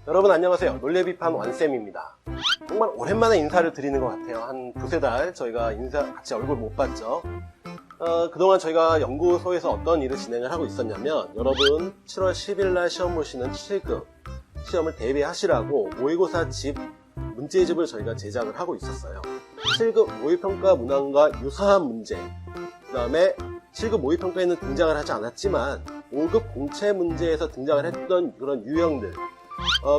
여러분 안녕하세요. 논리비판 완쌤입니다. 정말 오랜만에 인사를 드리는 것 같아요. 한 두세 달 저희가 같이 얼굴 못 봤죠. 그동안 저희가 연구소에서 어떤 일을 진행을 하고 있었냐면, 여러분 7월 10일 날 시험 보시는 7급 시험을 대비하시라고 모의고사 문제집을 저희가 제작을 하고 있었어요. 7급 모의평가 문항과 유사한 문제, 그 다음에 7급 모의평가에는 등장을 하지 않았지만 5급 공채 문제에서 등장을 했던 그런 유형들,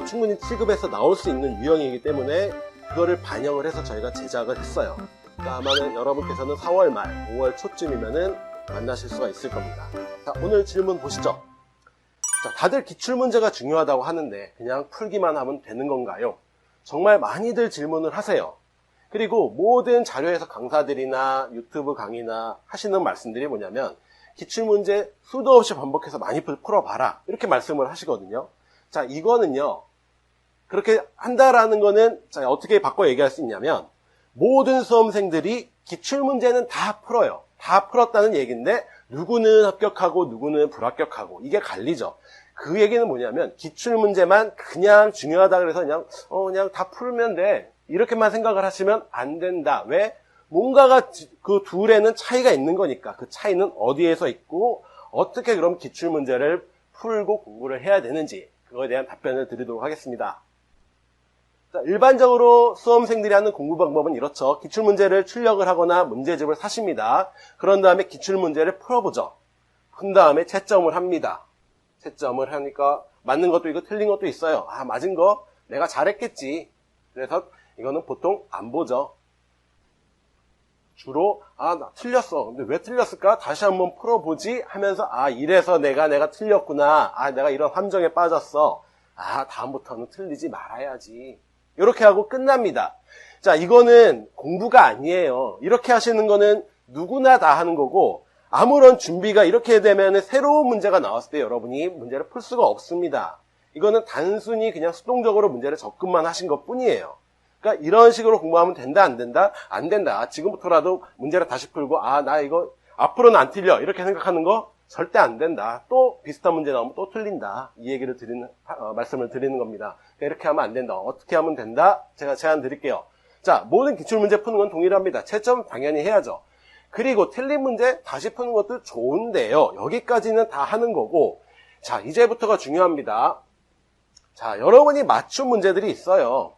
충분히 7급에서 나올 수 있는 유형이기 때문에 그거를 반영을 해서 저희가 제작을 했어요. 그러니까 아마는 여러분께서는 4월 말, 5월 초쯤이면은 만나실 수가 있을 겁니다. 자, 오늘 질문 보시죠. 자, 다들 기출문제가 중요하다고 하는데 그냥 풀기만 하면 되는 건가요? 정말 많이들 질문을 하세요. 그리고 모든 자료에서 강사들이나 유튜브 강의나 하시는 말씀들이 뭐냐면, 기출문제 수도 없이 반복해서 많이 풀어봐라, 이렇게 말씀을 하시거든요. 자, 이거는요, 그렇게 한다라는 거는, 자, 어떻게 바꿔 얘기할 수 있냐면, 모든 수험생들이 기출문제는 다 풀어요. 다 풀었다는 얘기인데, 누구는 합격하고 누구는 불합격하고, 이게 갈리죠. 그 얘기는 뭐냐면, 기출문제만 그냥 중요하다 그래서 그냥 다 풀면 돼, 이렇게만 생각을 하시면 안 된다. 왜? 뭔가가 그 둘에는 차이가 있는 거니까. 그 차이는 어디에서 있고, 어떻게 그럼 기출문제를 풀고 공부를 해야 되는지, 그거에 대한 답변을 드리도록 하겠습니다. 자, 일반적으로 수험생들이 하는 공부 방법은 이렇죠. 기출문제를 출력을 하거나 문제집을 사십니다. 그런 다음에 기출문제를 풀어보죠. 푼 다음에 채점을 합니다. 채점을 하니까 맞는 것도 있고 틀린 것도 있어요. 아, 맞은 거 내가 잘했겠지. 그래서 이거는 보통 안 보죠. 주로 나 틀렸어. 근데 왜 틀렸을까? 다시 한번 풀어보지 하면서, 이래서 내가 틀렸구나. 내가 이런 함정에 빠졌어. 다음부터는 틀리지 말아야지. 이렇게 하고 끝납니다. 자, 이거는 공부가 아니에요. 이렇게 하시는 거는 누구나 다 하는 거고, 아무런 준비가 이렇게 되면 새로운 문제가 나왔을 때 여러분이 문제를 풀 수가 없습니다. 이거는 단순히 그냥 수동적으로 문제를 접근만 하신 것 뿐이에요. 그러니까 이런 식으로 공부하면 된다, 안 된다? 안 된다. 지금부터라도 문제를 다시 풀고, 나 이거 앞으로는 안 틀려, 이렇게 생각하는 거 절대 안 된다. 또 비슷한 문제 나오면 또 틀린다. 이 얘기를 말씀을 드리는 겁니다. 그러니까 이렇게 하면 안 된다. 어떻게 하면 된다? 제가 제안 드릴게요. 자, 모든 기출문제 푸는 건 동일합니다. 채점 당연히 해야죠. 그리고 틀린 문제 다시 푸는 것도 좋은데요. 여기까지는 다 하는 거고, 자, 이제부터가 중요합니다. 자, 여러분이 맞춘 문제들이 있어요.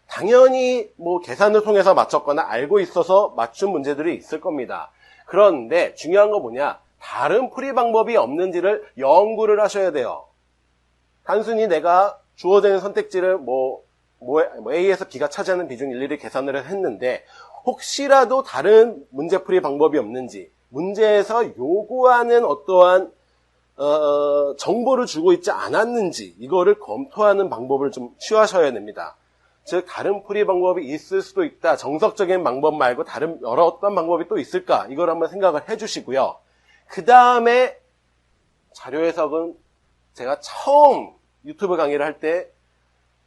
당연히 계산을 통해서 맞췄거나 알고 있어서 맞춘 문제들이 있을 겁니다. 그런데 중요한 거 뭐냐? 다른 풀이 방법이 없는지를 연구를 하셔야 돼요. 단순히 내가 주어진 선택지를 A에서 B가 차지하는 비중 일일이 계산을 했는데, 혹시라도 다른 문제풀이 방법이 없는지, 문제에서 요구하는 어떠한 정보를 주고 있지 않았는지, 이거를 검토하는 방법을 좀 취하셔야 됩니다. 즉, 다른 풀이 방법이 있을 수도 있다. 정석적인 방법 말고 다른 여러 어떤 방법이 또 있을까? 이걸 한번 생각을 해주시고요. 그 다음에 자료 해석은 제가 처음 유튜브 강의를 할 때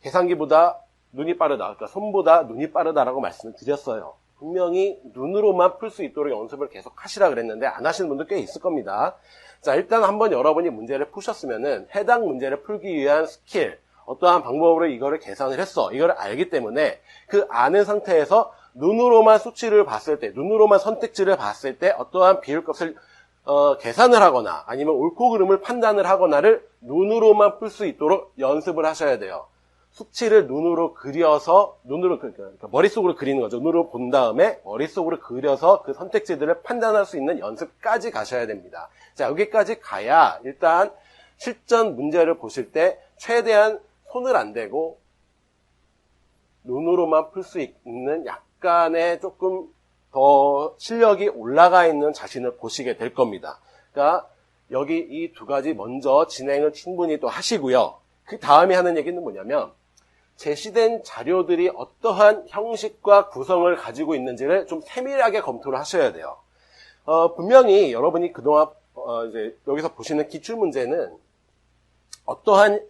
계산기보다 눈이 빠르다, 그러니까 손보다 눈이 빠르다라고 말씀을 드렸어요. 분명히 눈으로만 풀 수 있도록 연습을 계속 하시라 그랬는데 안 하시는 분들 꽤 있을 겁니다. 자, 일단 한번 여러분이 문제를 푸셨으면은 해당 문제를 풀기 위한 스킬, 어떠한 방법으로 이거를 계산을 했어, 이걸 알기 때문에 그 아는 상태에서 눈으로만 수치를 봤을 때, 눈으로만 선택지를 봤을 때 어떠한 비율값을 계산을 하거나 아니면 옳고 그름을 판단을 하거나를 눈으로만 풀 수 있도록 연습을 하셔야 돼요. 수치를 눈으로 그려서, 그러니까 머릿속으로 그리는 거죠. 눈으로 본 다음에 머릿속으로 그려서 그 선택지들을 판단할 수 있는 연습까지 가셔야 됩니다. 자, 여기까지 가야 일단 실전 문제를 보실 때 최대한 손을 안 대고 눈으로만 풀 수 있는 약간의 조금 더 실력이 올라가 있는 자신을 보시게 될 겁니다. 그러니까 여기 이 두 가지 먼저 진행을 충분히 또 하시고요. 그 다음에 하는 얘기는 뭐냐면, 제시된 자료들이 어떠한 형식과 구성을 가지고 있는지를 좀 세밀하게 검토를 하셔야 돼요. 분명히 여러분이 그동안 이제 여기서 보시는 기출문제는 어떠한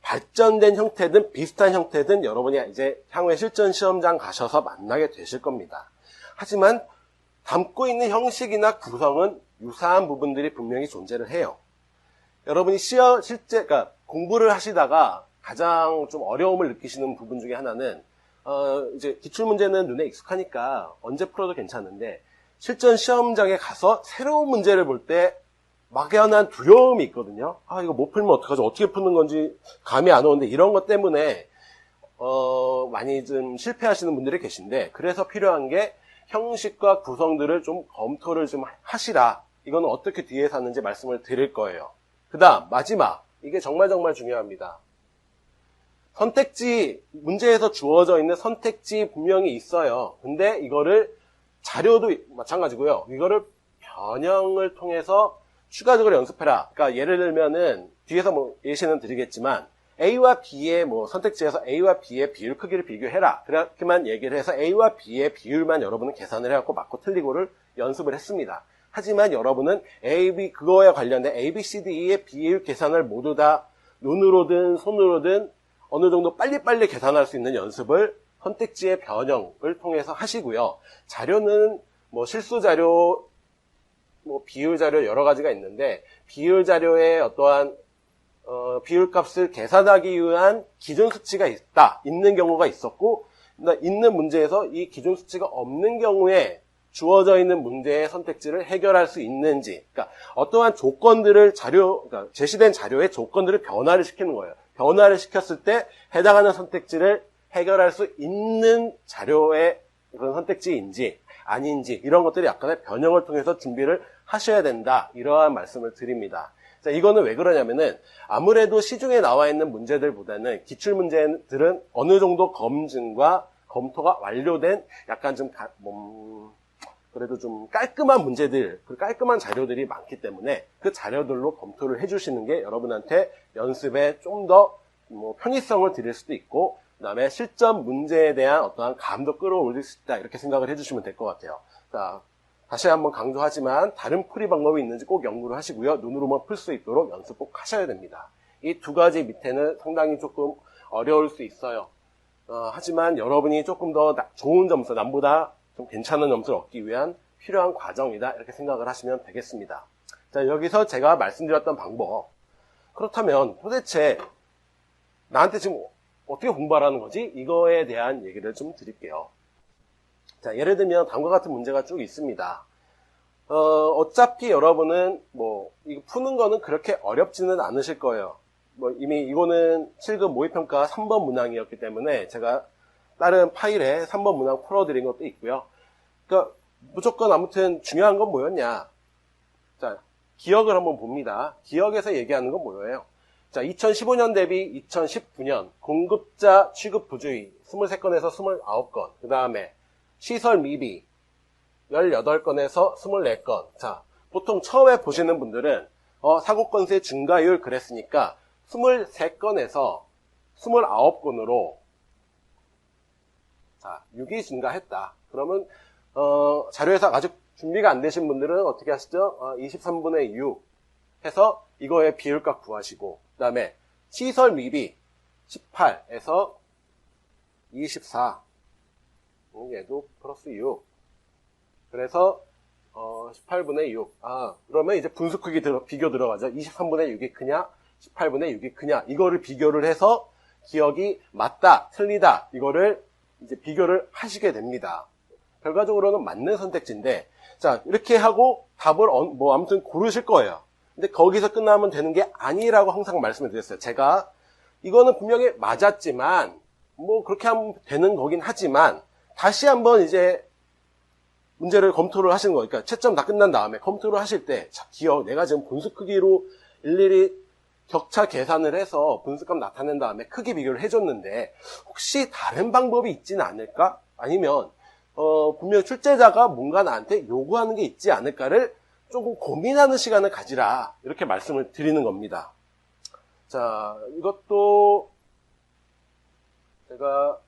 발전된 형태든 비슷한 형태든 여러분이 이제 향후에 실전 시험장 가셔서 만나게 되실 겁니다. 하지만 담고 있는 형식이나 구성은 유사한 부분들이 분명히 존재를 해요. 여러분이 그러니까 공부를 하시다가 가장 좀 어려움을 느끼시는 부분 중에 하나는, 이제 기출문제는 눈에 익숙하니까 언제 풀어도 괜찮은데, 실전 시험장에 가서 새로운 문제를 볼 때 막연한 두려움이 있거든요. 아, 이거 못 풀면 어떡하지? 어떻게 푸는 건지 감이 안 오는데, 이런 것 때문에, 많이 좀 실패하시는 분들이 계신데, 그래서 필요한 게 형식과 구성들을 좀 검토를 좀 하시라. 이거는 어떻게 뒤에서 하는지 말씀을 드릴 거예요. 그 다음, 마지막. 이게 정말 중요합니다. 선택지, 문제에서 주어져 있는 선택지 분명히 있어요. 근데 이거를 자료도 마찬가지고요. 이거를 변형을 통해서 추가적으로 연습해라. 그러니까 예를 들면은 뒤에서 뭐 예시는 드리겠지만 A와 B의 뭐 선택지에서 A와 B의 비율 크기를 비교해라. 그렇게만 얘기를 해서 A와 B의 비율만 여러분은 계산을 해갖고 맞고 틀리고를 연습을 했습니다. 하지만 여러분은 A, B 그거에 관련된 A, B, C, D의 비율 계산을 모두 다 눈으로든 손으로든 어느 정도 빨리빨리 계산할 수 있는 연습을 선택지의 변형을 통해서 하시고요. 자료는 뭐 실수 자료, 뭐 비율 자료 여러 가지가 있는데 비율 자료에 어떠한 비율 값을 계산하기 위한 기준 수치가 있는 경우가 있었고, 있는 문제에서 이 기준 수치가 없는 경우에 주어져 있는 문제의 선택지를 해결할 수 있는지, 그러니까 어떠한 조건들을 그러니까 제시된 자료의 조건들을 변화를 시키는 거예요. 변화를 시켰을 때 해당하는 선택지를 해결할 수 있는 자료의 그런 선택지인지 아닌지 이런 것들이 약간의 변형을 통해서 준비를 하셔야 된다. 이러한 말씀을 드립니다. 자, 이거는 왜 그러냐면은 아무래도 시중에 나와 있는 문제들보다는 기출 문제들은 어느 정도 검증과 검토가 완료된 약간 좀 그래도 좀 깔끔한 문제들, 그 깔끔한 자료들이 많기 때문에 그 자료들로 검토를 해주시는 게 여러분한테 연습에 좀 더 편의성을 드릴 수도 있고, 그 다음에 실전 문제에 대한 어떠한 감도 끌어올릴 수 있다. 이렇게 생각을 해주시면 될 것 같아요. 자, 다시 한번 강조하지만 다른 풀이 방법이 있는지 꼭 연구를 하시고요. 눈으로만 풀 수 있도록 연습 꼭 하셔야 됩니다. 이 두 가지 밑에는 상당히 조금 어려울 수 있어요. 하지만 여러분이 조금 더 좋은 점수, 남보다 좀 괜찮은 점수를 얻기 위한 필요한 과정이다. 이렇게 생각을 하시면 되겠습니다. 자, 여기서 제가 말씀드렸던 방법. 그렇다면 도대체 나한테 지금 어떻게 공부하라는 거지? 이거에 대한 얘기를 좀 드릴게요. 자, 예를 들면 다음과 같은 문제가 쭉 있습니다. 어차피 여러분은 이거 푸는 거는 그렇게 어렵지는 않으실 거예요. 이미 이거는 7급 모의평가 3번 문항이었기 때문에 제가 다른 파일에 3번 문항 풀어드린 것도 있고요. 그러니까 무조건 아무튼 중요한 건 뭐였냐? 자, 기억을 한번 봅니다. 기억에서 얘기하는 건 뭐예요? 자, 2015년 대비 2019년 공급자 취급 부주의 23건에서 29건, 그 다음에 시설 미비 18건에서 24건. 자, 보통 처음에 보시는 분들은 사고 건수의 증가율 그랬으니까 23건에서 29건으로 자, 6이 증가했다. 그러면 자료에서 아직 준비가 안 되신 분들은 어떻게 하시죠? 23분의 6 해서 이거의 비율값 구하시고, 그 다음에 시설 미비 18에서 24, 얘도 플러스 6. 그래서 18분의 6. 그러면 이제 분수 크기 비교 들어가죠. 23분의 6이 크냐, 18분의 6이 크냐. 이거를 비교를 해서 기억이 맞다, 틀리다. 이거를 이제 비교를 하시게 됩니다. 결과적으로는 맞는 선택지인데, 자, 이렇게 하고 답을 아무튼 고르실 거예요. 근데 거기서 끝나면 되는 게 아니라고 항상 말씀을 드렸어요. 제가 이거는 분명히 맞았지만 그렇게 하면 되는 거긴 하지만 다시 한번 이제 문제를 검토를 하시는 거예요. 그러니까 채점 다 끝난 다음에 검토를 하실 때, 자, 기억, 내가 지금 분수 크기로 일일이 격차 계산을 해서 분수값 나타낸 다음에 크기 비교를 해줬는데 혹시 다른 방법이 있지는 않을까? 아니면 분명 출제자가 뭔가 나한테 요구하는 게 있지 않을까를 조금 고민하는 시간을 가지라. 이렇게 말씀을 드리는 겁니다. 자, 이것도 제가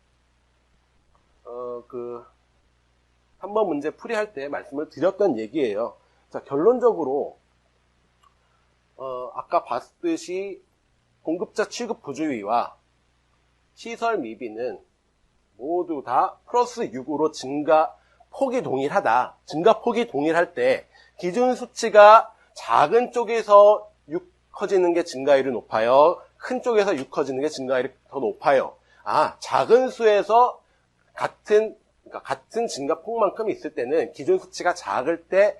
3번 문제 풀이할 때 말씀을 드렸던 얘기예요. 자, 결론적으로 아까 봤듯이 공급자 취급 부주의와 시설 미비는 모두 다 플러스 6으로 증가 폭이 동일하다. 증가 폭이 동일할 때 기준 수치가 작은 쪽에서 6 커지는 게 증가율이 높아요. 큰 쪽에서 6 커지는 게 증가율이 더 높아요. 작은 수에서 그러니까 같은 증가폭만큼 있을 때는 기준 수치가 작을 때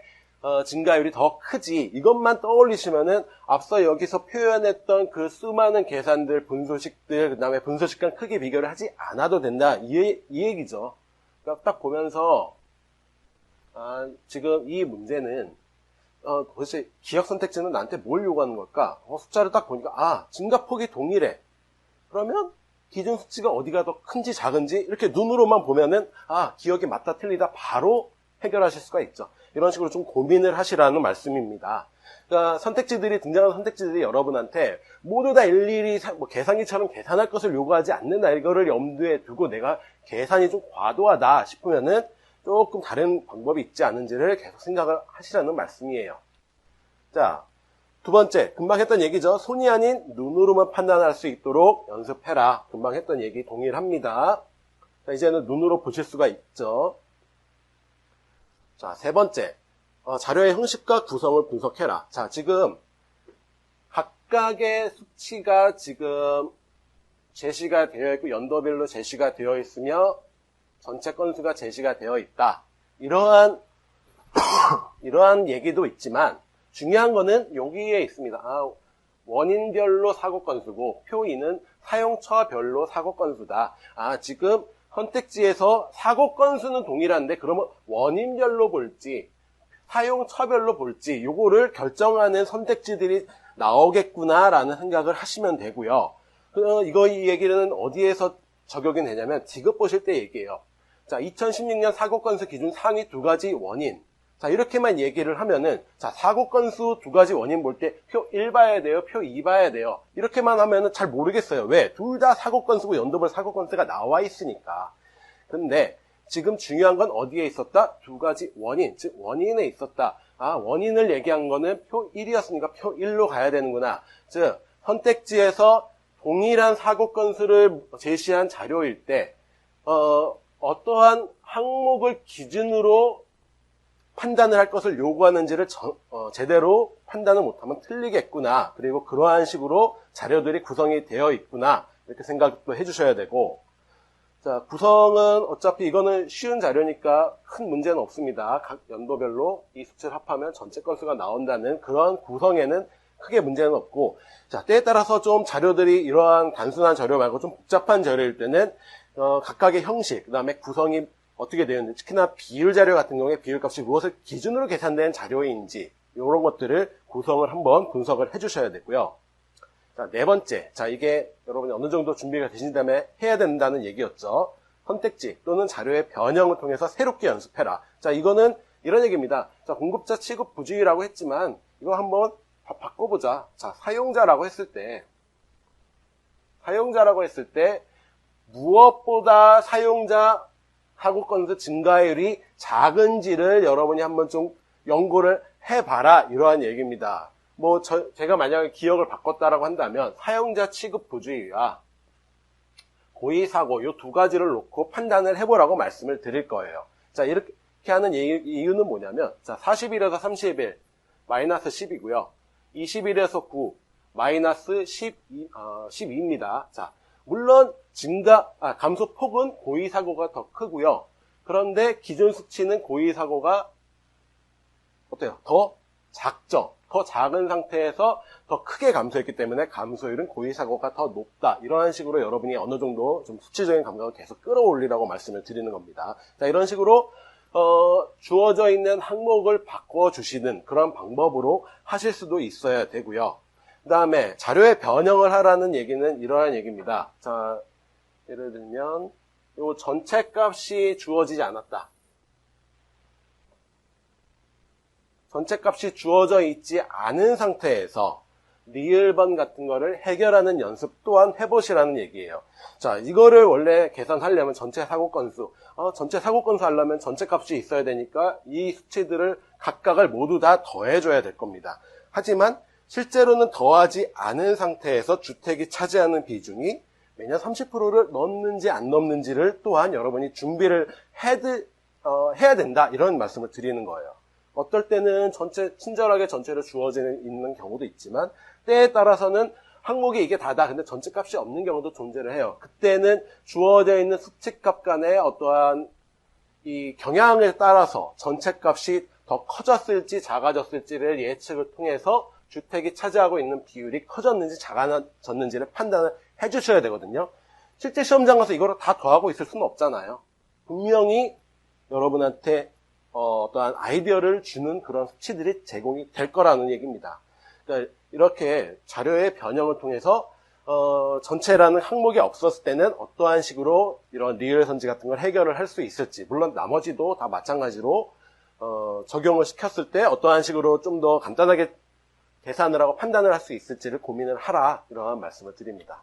증가율이 더 크지. 이것만 떠올리시면은 앞서 여기서 표현했던 그 수많은 계산들, 분소식들, 그 다음에 분소식 간 크기 비교를 하지 않아도 된다. 이 얘기죠. 그러니까 딱 보면서 지금 이 문제는 도대체 기억 선택지는 나한테 뭘 요구하는 걸까? 숫자를 딱 보니까 증가폭이 동일해. 그러면 기준 수치가 어디가 더 큰지 작은지 이렇게 눈으로만 보면은 기억이 맞다 틀리다 바로 해결하실 수가 있죠. 이런 식으로 좀 고민을 하시라는 말씀입니다. 그러니까 등장하는 선택지들이 여러분한테 모두 다 일일이 계산기처럼 계산할 것을 요구하지 않는다. 이거를 염두에 두고 내가 계산이 좀 과도하다 싶으면은 조금 다른 방법이 있지 않은지를 계속 생각을 하시라는 말씀이에요. 자, 두 번째, 금방 했던 얘기죠. 손이 아닌 눈으로만 판단할 수 있도록 연습해라. 금방 했던 얘기 동일합니다. 자, 이제는 눈으로 보실 수가 있죠. 자, 세 번째, 자료의 형식과 구성을 분석해라. 자, 지금 각각의 수치가 지금 제시가 되어 있고 연도별로 제시가 되어 있으며 전체 건수가 제시가 되어 있다. 이러한 얘기도 있지만 중요한 거는 여기에 있습니다. 원인별로 사고 건수고 표 2는 사용처별로 사고 건수다. 지금 선택지에서 사고 건수는 동일한데 그러면 원인별로 볼지 사용처별로 볼지 요거를 결정하는 선택지들이 나오겠구나라는 생각을 하시면 되고요. 이 얘기는 어디에서 적용이 되냐면 지급 보실 때 얘기해요. 자, 2016년 사고 건수 기준 상위 2가지 원인. 자, 이렇게만 얘기를 하면은, 자, 사고 건수 2가지 원인 볼 때 표 1 봐야 돼요, 표 2 봐야 돼요. 이렇게만 하면은 잘 모르겠어요. 왜? 둘 다 사고 건수고 연도별 사고 건수가 나와 있으니까. 근데 지금 중요한 건 어디에 있었다? 2가지 원인, 즉 원인에 있었다. 원인을 얘기한 거는 표 1이었으니까 표 1로 가야 되는구나. 즉, 선택지에서 동일한 사고 건수를 제시한 자료일 때, 어떠한 항목을 기준으로 판단을 할 것을 요구하는지를 제대로 판단을 못하면 틀리겠구나. 그리고 그러한 식으로 자료들이 구성이 되어 있구나. 이렇게 생각도 해주셔야 되고. 자, 구성은 어차피 이거는 쉬운 자료니까 큰 문제는 없습니다. 각 연도별로 이 수치를 합하면 전체 건수가 나온다는 그런 구성에는 크게 문제는 없고. 자, 때에 따라서 좀 자료들이 이러한 단순한 자료 말고 좀 복잡한 자료일 때는 각각의 형식, 그 다음에 구성이 어떻게 되어 있는지, 특히나 비율 자료 같은 경우에 비율값이 무엇을 기준으로 계산된 자료인지 이런 것들을 구성을 한번 분석을 해주셔야 되고요. 자, 네 번째, 자 이게 여러분이 어느 정도 준비가 되신 다음에 해야 된다는 얘기였죠. 선택지 또는 자료의 변형을 통해서 새롭게 연습해라. 자, 이거는 이런 얘기입니다. 자, 공급자 취급 부주의라고 했지만 이거 한번 바꿔보자. 자, 사용자라고 했을 때 무엇보다 사용자 사고 건수 증가율이 작은지를 여러분이 한번 좀 연구를 해봐라. 이러한 얘기입니다. 제가 만약에 기억을 바꿨다라고 한다면 사용자 취급 부주의와 고의사고 이 두 가지를 놓고 판단을 해보라고 말씀을 드릴 거예요. 자, 이렇게 하는 이유는 뭐냐면, 자, 40일에서 30일 마이너스 10이고요. 20일에서 9 마이너스 12입니다. 자, 물론 감소폭은 고의사고가 더 크고요. 그런데 기준 수치는 고의사고가 어때요? 더 작죠? 더 작은 상태에서 더 크게 감소했기 때문에 감소율은 고의사고가 더 높다. 이런 식으로 여러분이 어느 정도 좀 수치적인 감각을 계속 끌어올리라고 말씀을 드리는 겁니다. 자, 이런 식으로 주어져 있는 항목을 바꿔주시는 그런 방법으로 하실 수도 있어야 되고요. 그 다음에 자료의 변형을 하라는 얘기는 이러한 얘기입니다. 자, 예를 들면 요 전체 값이 주어지지 않았다. 전체 값이 주어져 있지 않은 상태에서 리을번 같은 거를 해결하는 연습 또한 해보시라는 얘기예요. 자, 이거를 원래 계산하려면 전체 사고 건수 하려면 전체 값이 있어야 되니까 이 수치들을 각각을 모두 다 더해줘야 될 겁니다. 하지만 실제로는 더하지 않은 상태에서 주택이 차지하는 비중이 매년 30%를 넘는지 안 넘는지를 또한 여러분이 준비를 해야 된다. 이런 말씀을 드리는 거예요. 어떨 때는 친절하게 전체를 주어져 있는 경우도 있지만 때에 따라서는 항목이 이게 다다. 근데 전체값이 없는 경우도 존재를 해요. 그때는 주어져 있는 수치값 간의 어떠한 이 경향에 따라서 전체값이 더 커졌을지 작아졌을지를 예측을 통해서 주택이 차지하고 있는 비율이 커졌는지 작아졌는지를 판단을 해주셔야 되거든요. 실제 시험장 가서 이거를 다 더하고 있을 수는 없잖아요. 분명히 여러분한테 어떠한 아이디어를 주는 그런 수치들이 제공이 될 거라는 얘기입니다. 그러니까 이렇게 자료의 변형을 통해서 전체라는 항목이 없었을 때는 어떠한 식으로 이런 리을 선지 같은 걸 해결을 할 수 있을지, 물론 나머지도 다 마찬가지로 적용을 시켰을 때 어떠한 식으로 좀 더 간단하게 계산을 하고 판단을 할 수 있을지를 고민을 하라, 이러한 말씀을 드립니다.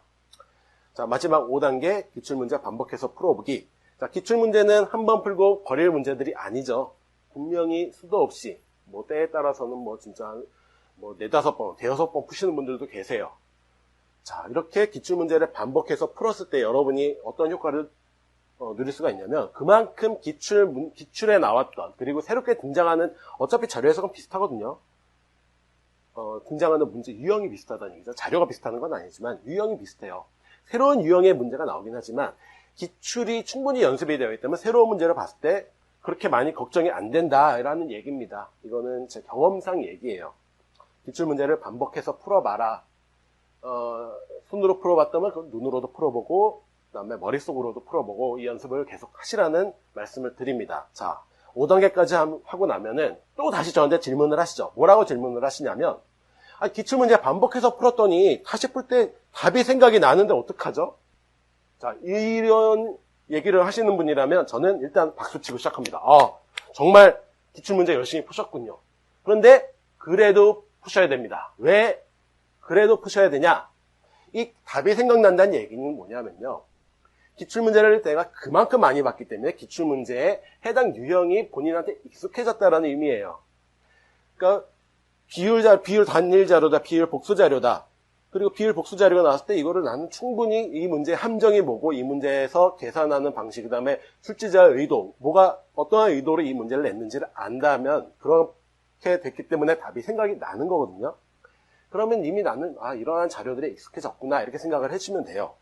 자, 마지막 5단계 기출문제 반복해서 풀어보기. 자, 기출문제는 한 번 풀고 버릴 문제들이 아니죠. 분명히 수도 없이 때에 따라서는 진짜 4-5번, 대여섯 번 푸시는 분들도 계세요. 자, 이렇게 기출문제를 반복해서 풀었을 때 여러분이 어떤 효과를 누릴 수가 있냐면, 그만큼 기출에 나왔던, 그리고 새롭게 등장하는, 어차피 자료 해석은 비슷하거든요. 등장하는 문제 유형이 비슷하다는 얘기죠. 자료가 비슷한 건 아니지만 유형이 비슷해요. 새로운 유형의 문제가 나오긴 하지만 기출이 충분히 연습이 되어 있다면 새로운 문제를 봤을 때 그렇게 많이 걱정이 안 된다라는 얘기입니다. 이거는 제 경험상 얘기예요. 기출 문제를 반복해서 풀어봐라. 손으로 풀어봤다면 그건 눈으로도 풀어보고, 그 다음에 머릿속으로도 풀어보고, 이 연습을 계속 하시라는 말씀을 드립니다. 자, 5단계까지 하고 나면은 또 다시 저한테 질문을 하시죠. 뭐라고 질문을 하시냐면, 기출문제 반복해서 풀었더니 다시 풀 때 답이 생각이 나는데 어떡하죠? 자, 이런 얘기를 하시는 분이라면 저는 일단 박수치고 시작합니다. 정말 기출문제 열심히 푸셨군요. 그런데 그래도 푸셔야 됩니다. 왜 그래도 푸셔야 되냐? 이 답이 생각난다는 얘기는 뭐냐면요, 기출문제를 내가 그만큼 많이 봤기 때문에 기출문제에 해당 유형이 본인한테 익숙해졌다는 의미예요. 그러니까 비율 단일 자료다, 비율 복수 자료다. 그리고 비율 복수 자료가 나왔을 때 이거를 나는 충분히 이 문제의 함정이 뭐고, 이 문제에서 계산하는 방식, 그 다음에 출제자의 의도, 어떠한 의도로 이 문제를 냈는지를 안다면, 그렇게 됐기 때문에 답이 생각이 나는 거거든요. 그러면 이미 나는 이러한 자료들에 익숙해졌구나, 이렇게 생각을 해주시면 돼요.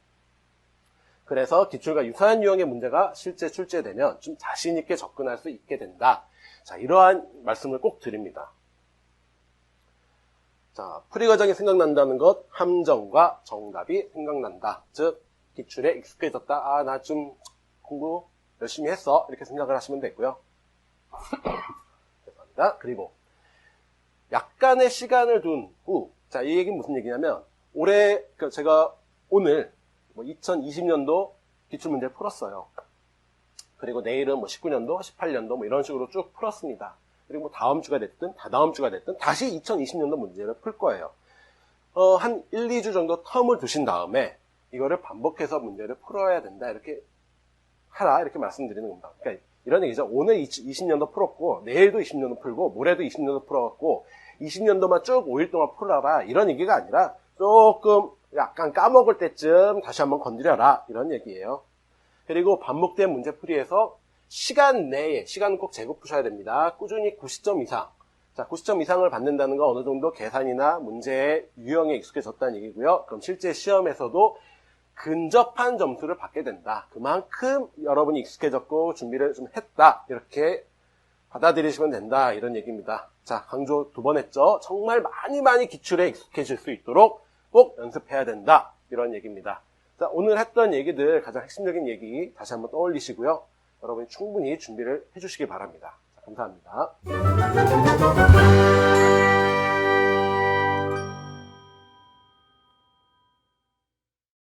그래서 기출과 유사한 유형의 문제가 실제 출제되면 좀 자신 있게 접근할 수 있게 된다. 자, 이러한 말씀을 꼭 드립니다. 자, 풀이 과정이 생각난다는 것, 함정과 정답이 생각난다. 즉, 기출에 익숙해졌다. 나 좀 공부 열심히 했어. 이렇게 생각을 하시면 되고요. 죄송합니다. 그리고 약간의 시간을 둔 후, 자, 이 얘기는 무슨 얘기냐면, 제가 오늘 2020년도 기출문제를 풀었어요. 그리고 내일은 19년도, 18년도 이런 식으로 쭉 풀었습니다. 그리고 다음 주가 됐든, 다다음 주가 됐든, 다시 2020년도 문제를 풀 거예요. 한 1, 2주 정도 텀을 두신 다음에, 이거를 반복해서 문제를 풀어야 된다. 이렇게 하라. 이렇게 말씀드리는 겁니다. 그러니까 이런 얘기죠. 오늘 20년도 풀었고, 내일도 20년도 풀고, 모레도 20년도 풀어갖고, 20년도만 쭉 5일 동안 풀어라. 이런 얘기가 아니라, 조금 약간 까먹을 때쯤 다시 한번 건드려라. 이런 얘기예요. 그리고 반복된 문제풀이에서 시간 내에, 시간은 꼭 재고 푸셔야 됩니다. 꾸준히 90점 이상. 자, 90점 이상을 받는다는 건 어느 정도 계산이나 문제의 유형에 익숙해졌다는 얘기고요. 그럼 실제 시험에서도 근접한 점수를 받게 된다. 그만큼 여러분이 익숙해졌고 준비를 좀 했다. 이렇게 받아들이시면 된다. 이런 얘기입니다. 자, 강조 2번 했죠. 정말 많이 기출에 익숙해질 수 있도록 꼭 연습해야 된다. 이런 얘기입니다. 자, 오늘 했던 얘기들, 가장 핵심적인 얘기 다시 한번 떠올리시고요. 여러분이 충분히 준비를 해주시기 바랍니다. 자, 감사합니다.